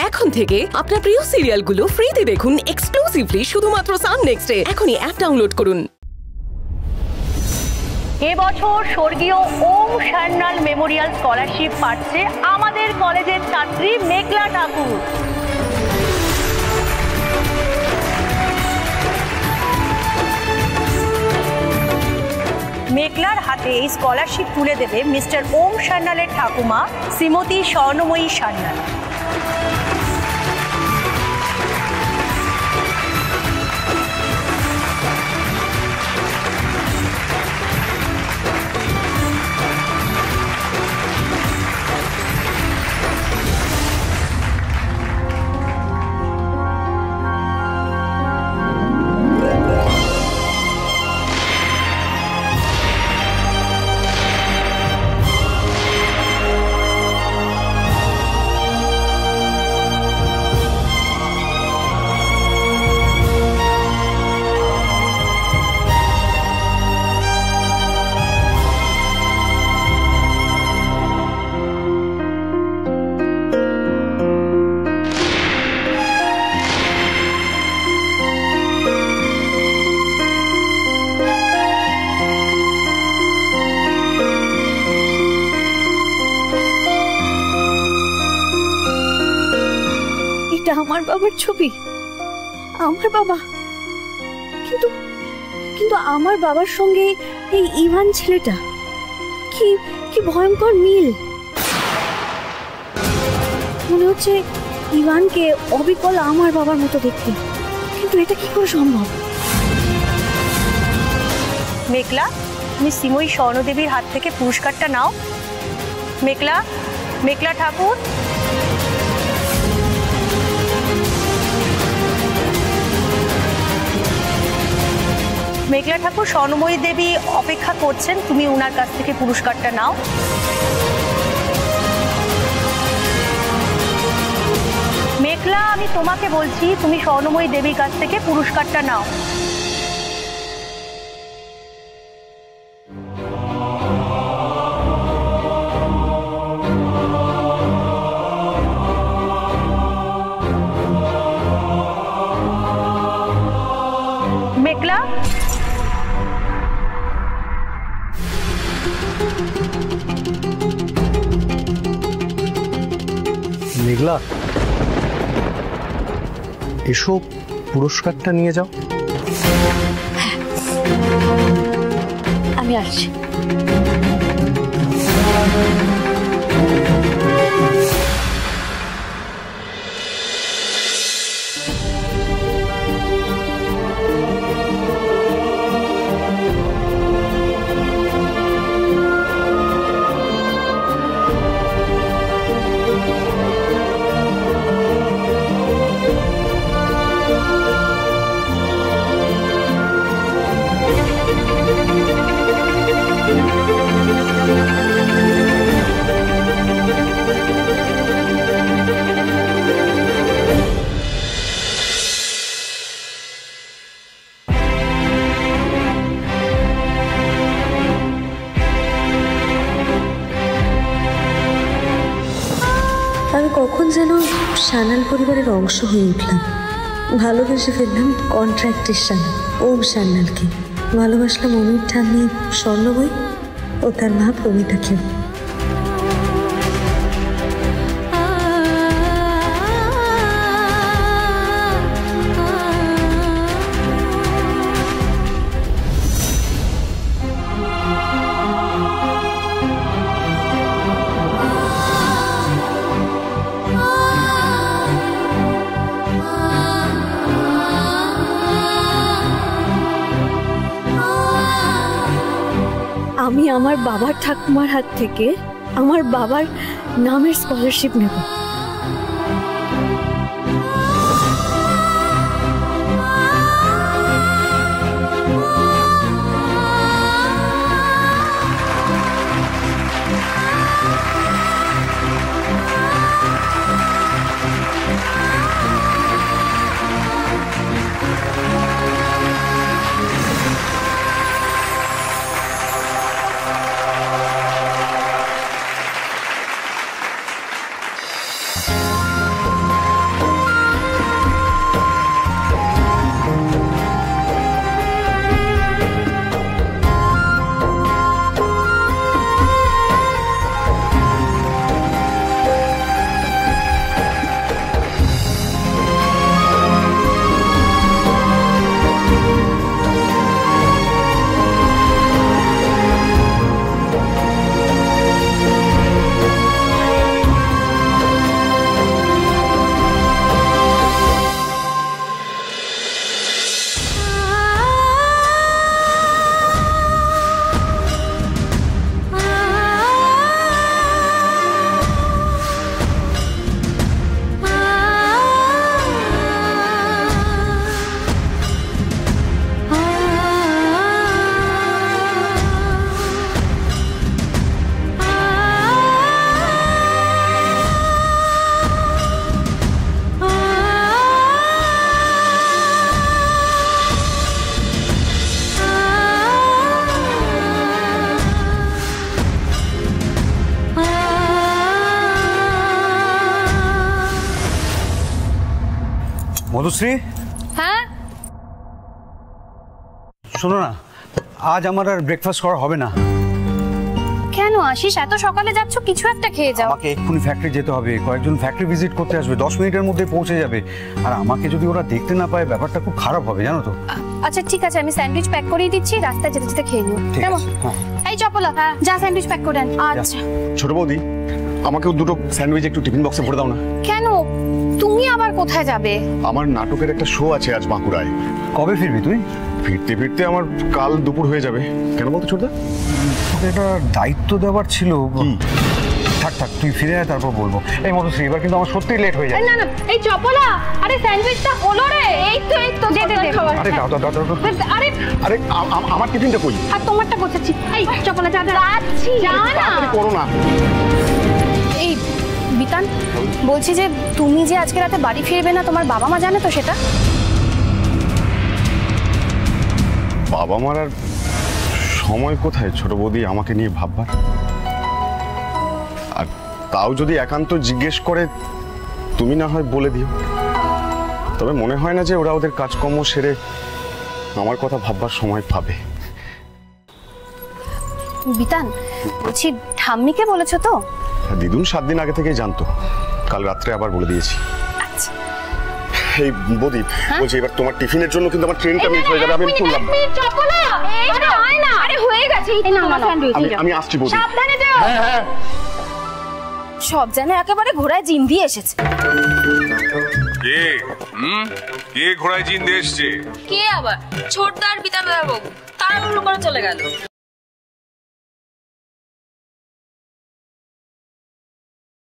এখন থেকে আপনার প্রিয় সিরিয়ালগুলো ফ্রিতে দেখুন এক্সক্লুসিভলি শুধুমাত্র সান নেক্সটে। এখনই অ্যাপ ডাউনলোড করুন। এবছর স্বর্গীয় ওম সান্যাল মেমোরিয়াল স্কলারশিপ পাচ্ছে আমাদের কলেজের ছাত্রী মেঘলা ঠাকুর। মেঘলার হাতে এই স্কলারশিপ তুলে দেবে মিস্টার ওম সান্যালের ঠাকুমা শ্রীমতী স্বর্ণময়ী সান্যাল। আমার বাবার ছবি, আমার বাবা। কিন্তু কিন্তু আমার বাবার সঙ্গে এই ইভান ছেলেটা কি কি ভয়ঙ্কর মিল। মনে হচ্ছে ইভানকে অবিকল আমার বাবার মতো দেখতে, কিন্তু এটা কি করে সম্ভব? মেঘলা, তুমি শ্রীময়ী স্বর্ণদেবীর হাত থেকে পুরস্কারটা নাও। মেঘলা, মেঘলা ঠাকুর। মেঘলা ঠাকুর, স্বর্ণময়ী দেবী অপেক্ষা করছেন, তুমি ওনার কাছ থেকে পুরস্কারটা নাও। মেঘলা, আমি তোমাকে বলছি, তুমি স্বর্ণময়ী দেবীর কাছ থেকে পুরস্কারটা নাও। মেঘলা, মেঘলা, এসো পুরস্কারটা নিয়ে যাও। আমি আসছি। আমি কখন যেন সান্যাল পরিবারের অংশ হয়ে উঠলাম। ভালোবেসে ফেললাম কন্ট্রাক্টের সান্যাল ওম সান্যালকে। ভালোবাসলাম অমির ঠাম্মি স্বর্ণময়ী ও তার মা প্রমিতাকেও। আমি আমার বাবার ঠাকুমার হাত থেকে আমার বাবার নামের স্কলারশিপ নেব। মধুশ্রী, হ্যাঁ শোনো না, আজ আমার আর ব্রেকফাস্ট করা হবে না। কেন আশিস, এত সকালে যাচ্ছ, কিছু একটা খেয়ে যাও। আমাকে এক্ষুনি ফ্যাক্টরি যেতে হবে, কয়েকজন ফ্যাক্টরি ভিজিট করতে আসবে, 10 মিনিটের মধ্যে পৌঁছে যাবে। আর আমাকে যদি ওরা দেখতে না পায় ব্যাপারটা খুব খারাপ হবে, জানো তো। আচ্ছা ঠিক আছে, আমি স্যান্ডউইচ প্যাক করিয়ে দিচ্ছি, রাস্তায় যেতে যেতে খেয়ে নিও। ঠিক কেমন? আছে, হ্যাঁ। এই চপলা, যা স্যান্ডউইচ প্যাক করে আন। আচ্ছা। ছোট বৌদি, আমাকেও দুটো স্যান্ডউইচ একটু টিফিন বক্সে ভরে দাও না। কেন, তুমি আবার কোথায় যাবে? আমার নাটকের একটা শো আছে আজ বাঁকুড়ায়। কবে ফিরবি তুই? ফিরতে ফিরতে আমার কাল দুপুর হয়ে যাবে। কেন বলতো ছোটদা? তোকে একটা দায়িত্ব দেওয়ার ছিল। থাক থাক, তুই ফিরে আয়, তারপর বলবো। এই মধুশ্রী, এবার কিন্তু আমার সত্যিই লেট হয়ে যাবে। না না, এই চপলা, আরে স্যান্ডউইচটা হলো রে। এই তো দে দে দে। আরে দাও দাও দাও দাও। আরে আরে আমার টিফিনটা কই? আর তোমারটা গোছাচ্ছি। এই চপলা, যা যাচ্ছি, যা না। তাড়াতাড়ি করো না। এই বিতান, বলছি যে তুমি যে আজকে রাতে বাড়ি ফিরবে না, তোমার বাবা মা জানে তো সেটা? বাবা মার আর সময় কোথায় ছোট বৌদি আমাকে নিয়ে ভাববার? আর তাও যদি একান্ত জিজ্ঞেস করে, তুমি না হয় বলে দিও। তবে মনে হয় না যে ওরা ওদের কাজকর্ম সেরে আমার কথা ভাববার সময় পাবে। বিতান, বলছি ঠাম্মিকে বলেছো তো? দিদুন 7 দিন আগে থেকেই জানতো, কাল রাত্রে আবার বলে দিয়েছি। আচ্ছা। এই বৌদি, বলছি এবার তোমার টিফিনের জন্য কিন্তু আমার ট্রেনটা মিস হয়ে যাবে। আমি করলাম, চপলা, আরে আয় না। আরে হয়ে গেছে, এই নাও স্যান্ডউইচ। আমি আসছি বৌদি। সাবধানে যাও। হ্যাঁ হ্যাঁ। সব জানে একেবারে ঘোড়ায় জিন দিয়ে এসেছে। কে কে ঘোড়ায় জিন দিয়ে এসছে? কে আবার? ছোটদার বিতান বাবু তাড়াহুড়ো করে চলে গেল।